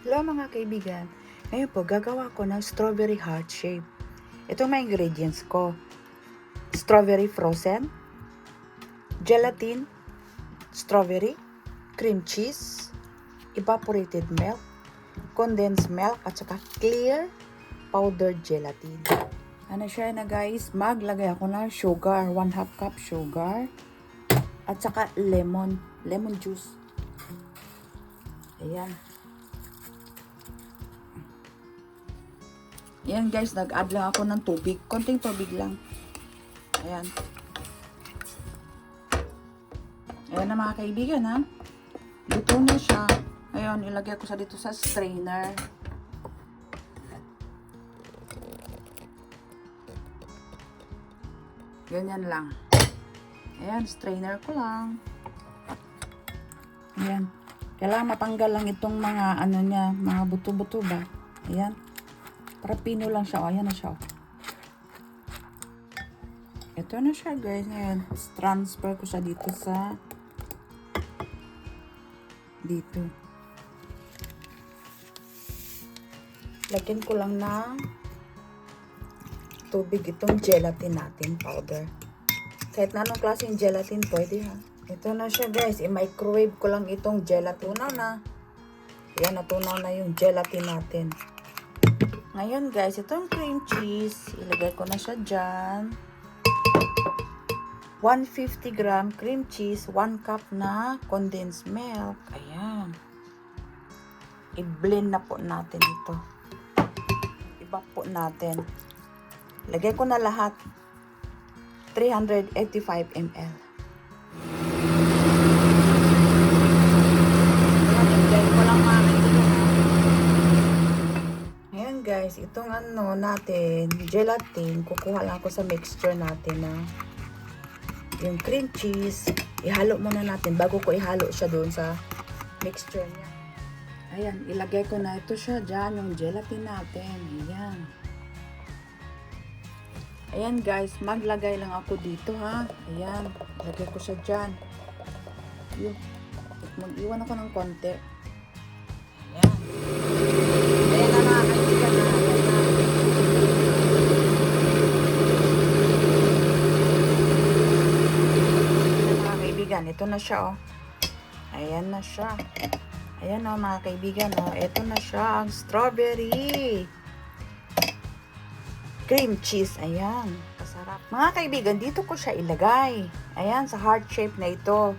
Hello mga kaibigan. Ngayon po, gagawa ko ng strawberry heart shape. Ito ang mga ingredients ko. Strawberry frozen, gelatin, strawberry, cream cheese, evaporated milk, condensed milk, at saka clear powdered gelatin. Ano siya na guys? Maglagay ako ng sugar, 1/2 cup sugar, at saka lemon juice. Ayan. Ayan guys, nag-add lang ako ng tubig. Konting tubig lang. Ayan. Ayan na mga kaibigan ha. Luto na siya. Ngayon, ilagay ko sa dito sa strainer. Ganyan lang. Ayan, strainer ko lang. Ayan. Kailangan matanggal lang itong mga ano niya, mga buto-buto ba. Ayan. Para pino lang siya. O, ayan na siya. Ito na siya guys. Ngayon, transfer ko siya dito sa dito. Lagyan ko lang ng tubig itong gelatin natin, powder. Kahit na anong klaseng gelatin, pwede ha. Ito na siya guys. I-microwave ko lang itong gelatin. Tunaw na. Ayan, natunaw na yung gelatin natin. Ngayon guys, itong cream cheese, ilagay ko na siya dyan. 150 gram cream cheese, 1 cup na condensed milk. Ayan. I-blend na po natin ito. Iba po natin. Lagay ko na lahat. 385 ml. Guys, itong ano natin, gelatin, kukuha lang ako sa mixture natin na yung cream cheese, ihalo muna natin bago ko ihalo siya doon sa mixture niya. Ayan, ilagay ko na ito siya dyan, yung gelatin natin. Ayan. Ayan guys, maglagay lang ako dito ha. Ayan, lagay ko siya dyan. Mag-iwan ako ng konti. Ayan. Ayan na mga kaibigan na. Mga kaibigan, ito na siya oh. Ayan na siya. Ayan oh mga kaibigan oh. Ito na siya ang strawberry cream cheese. Ayan. Kasarap. Mga kaibigan, dito ko siya ilagay. Ayan, sa heart shape na ito.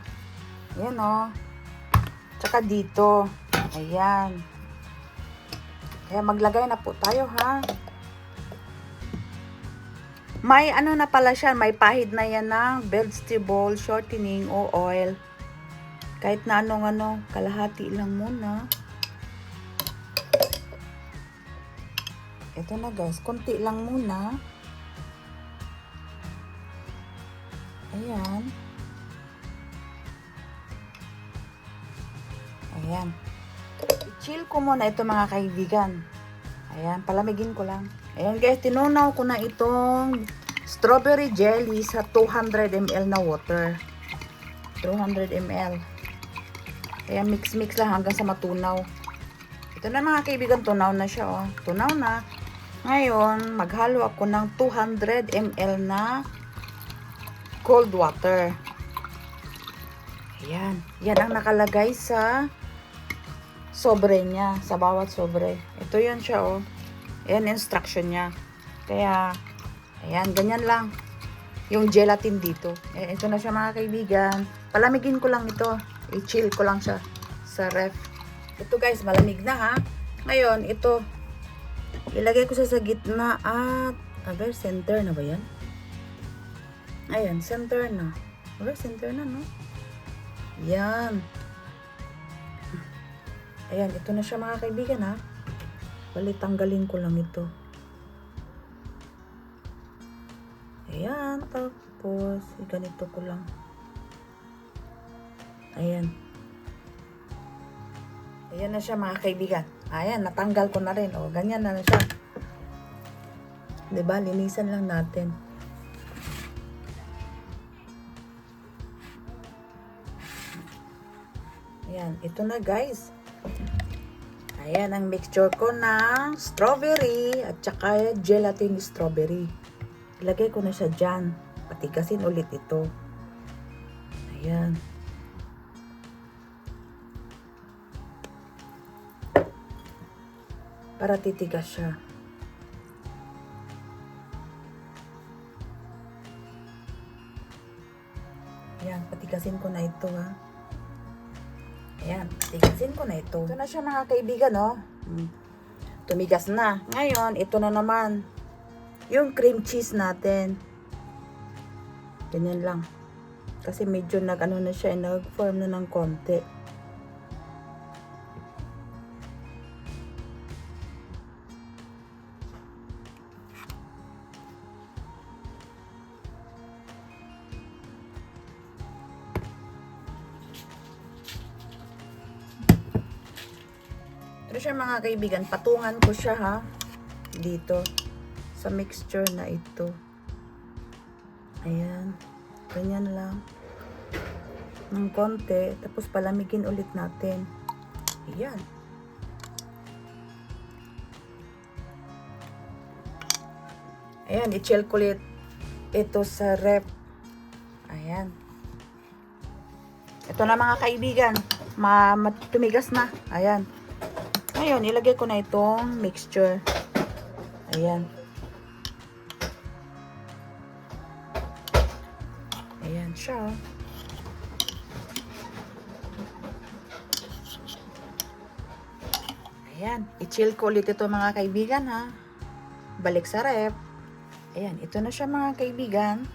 Ayan oh. Tsaka dito. Ayan. Kaya maglagay na po tayo ha. May ano na pala siya, may pahid na yan ng vegetable shortening o oil. Kahit na anong ano, kalahati lang muna. Ito na guys, konti lang muna. Ayan. Ayan. I-chill ko muna ito mga kaibigan. Ayan, palamigin ko lang. Ayan guys, tinunaw ko na itong strawberry jelly sa 200 ml na water. 200 ml. Ayan, mix-mix lang hanggang sa matunaw. Ito na mga kaibigan, tunaw na siya oh. Tunaw na. Ngayon, maghalo ako ng 200 ml na cold water. Ayan. Yan ang nakalagay sa sobre niya, sa bawat sobre. Ito yan siya oh. Ayan instruction niya. Kaya ayan, ganyan lang yung gelatin dito. Ito na siya mga kaibigan. Palamigin ko lang ito. I-chill ko lang siya sa ref. Ito guys, malamig na ha. Ngayon, ito ilagay ko sa gitna at center na ba yan? Ayan, center na. Center na no? Yan. Ayan, ito na siya mga kaibigan ha. Bali, tanggalin ko lang ito. Ayan, tapos ganito ko lang. Ayan. Ayan na siya mga kaibigan. Ayan, natanggal ko na rin. O, ganyan na siya. Diba? Linisan lang natin. Ayan, ito na guys. Ayan ang mixture ko ng strawberry at saka gelatin strawberry. Ilagay ko na siya dyan. Patigasin ulit ito. Ayan. Para titigas siya. Ayan, patigasin ko na ito ha. Ayan, patigasin ko na ito. Ito na siya mga kaibigan, no? Tumigas na. Ngayon, ito na naman. Yung cream cheese natin. Ganyan lang. Kasi medyo nag-ano na siya, nag-form na ng konti. Ito siya mga kaibigan, patungan ko siya ha. Dito. Sa mixture na ito. Ayan. Ganyan lang. Ng konti. Tapos palamigin ulit natin. Ayan. Ayan, i-chill ko ulit ito sa ref. Ayan. Ito na mga kaibigan. Tumigas na. Ayan. Ngayon, ilagay ko na itong mixture. Ayan. Ayan siya. Ayan. I-chill ko ulit ito mga kaibigan ha. Balik sa ref. Ayan. Ito na siya mga kaibigan.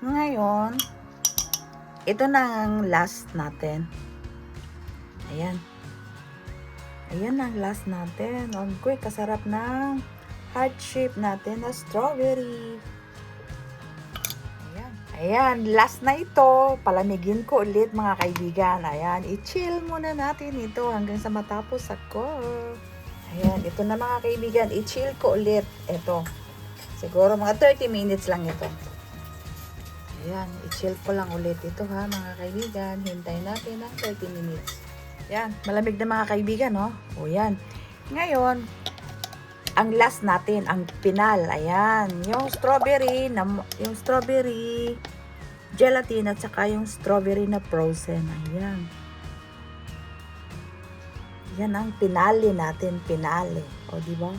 Ngayon, ito na ang last natin. Ayan. Ayan ang last natin. Okay, kasarap ng heart shape natin na strawberry. Ayan. Ayan, last na ito. Palamigin ko ulit mga kaibigan. Ayan, i-chill muna natin ito hanggang sa matapos ako. Ayan, ito na mga kaibigan. I-chill ko ulit. Ito. Siguro mga 30 minutes lang ito. Ayan, i-chill ko lang ulit ito ha mga kaibigan. Hintayin natin ng 30 minutes. Yan, malamig na mga kaibigan, no? O yan. Ngayon, ang last natin, ang pinal. Ayan, yung strawberry, gelatin at saka yung strawberry na frozen. Ayan. Yan ang pinali natin, pinali. O, di ba?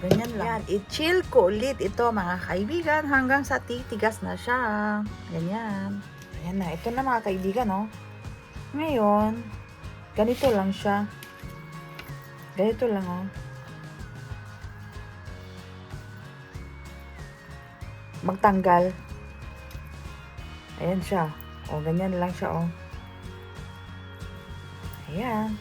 Ganyan lang. Yan, i-chill ko ulit ito mga kaibigan hanggang sa titigas na siya. Ganyan. Ayan na, ito na mga kaibigan, no? Ngayon, ganito lang siya. Ganito lang, oh. Magtanggal. Ayan siya. O, ganyan lang siya, oh. Ayan.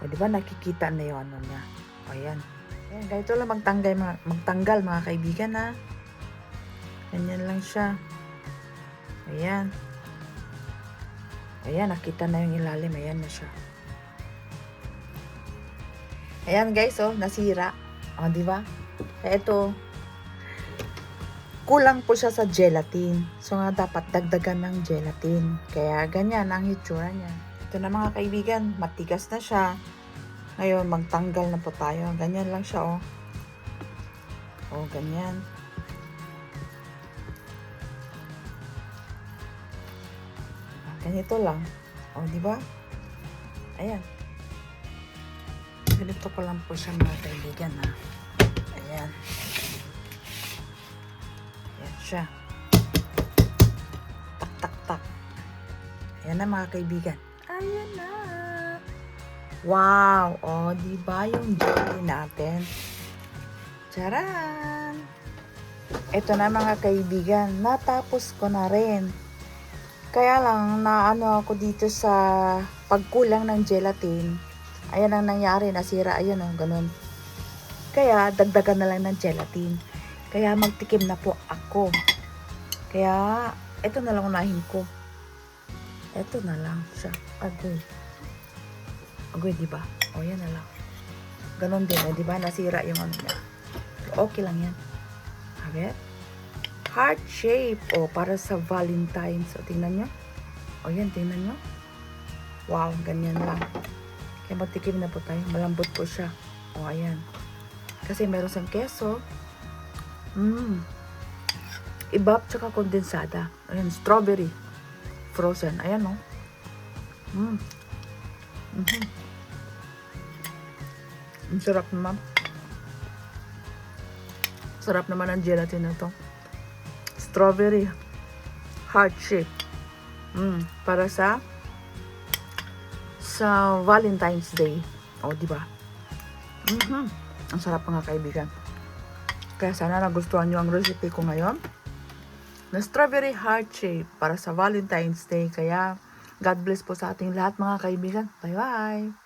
O, diba nakikita na yung ano niya. O, ayan. Ayan, ganito lang magtanggal mga kaibigan, ha. Ganyan lang siya. Ayan. Ayan, nakita na yung ilalim. Ayan na siya. Ayan guys, oh, nasira. O, di ba? Kaya ito, kulang po siya sa gelatin. So nga dapat dagdagan ng gelatin. Kaya ganyan ang hitsura niya. Ito na mga kaibigan, matigas na siya. Ngayon, magtanggal na po tayo. Ganyan lang siya, oh. O, ganyan. Ganito lang. O, di ba? Ayan. Ganito ko lang po siya mga kaibigan, ha. Ayan. Ayan siya. Tak, tak, tak. Ayan na mga kaibigan. Ayan na. Wow! O, di ba yung jelly natin? Charan! Ito na mga kaibigan. Natapos ko na rin. Kaya lang, naano ako dito sa pagkulang ng gelatin. Ayan ang nangyari, nasira. Ayan o, ganun. Kaya, dagdagan na lang ng gelatin. Kaya, magtikim na po ako. Kaya, ito na lang unahin ko. Ito na lang siya. Agoy. Agoy, diba? O, yan na lang. Ganun din, diba? Nasira yung ano niya. Okay lang yan. Habit? heart shape. O, para sa Valentine's. O, tingnan nyo. O, yan, tingnan nyo. Wow, ganyan lang. Kaya magtikim na po tayo. Malambot po siya. O, ayan. Kasi meron siyang keso. Ibap tsaka kondensada. Ayan, strawberry. Frozen. Ayan, o. Ang sarap naman. Sarap naman ang gelatin na to. Strawberry. Heart shape. Para sa Valentine's Day. O, di ba? Ang sarap mga kaibigan. Kaya sana nagustuhan nyo ang recipe ko ngayon. Na strawberry heart shape para sa Valentine's Day. Kaya, God bless po sa ating lahat mga kaibigan. Bye-bye!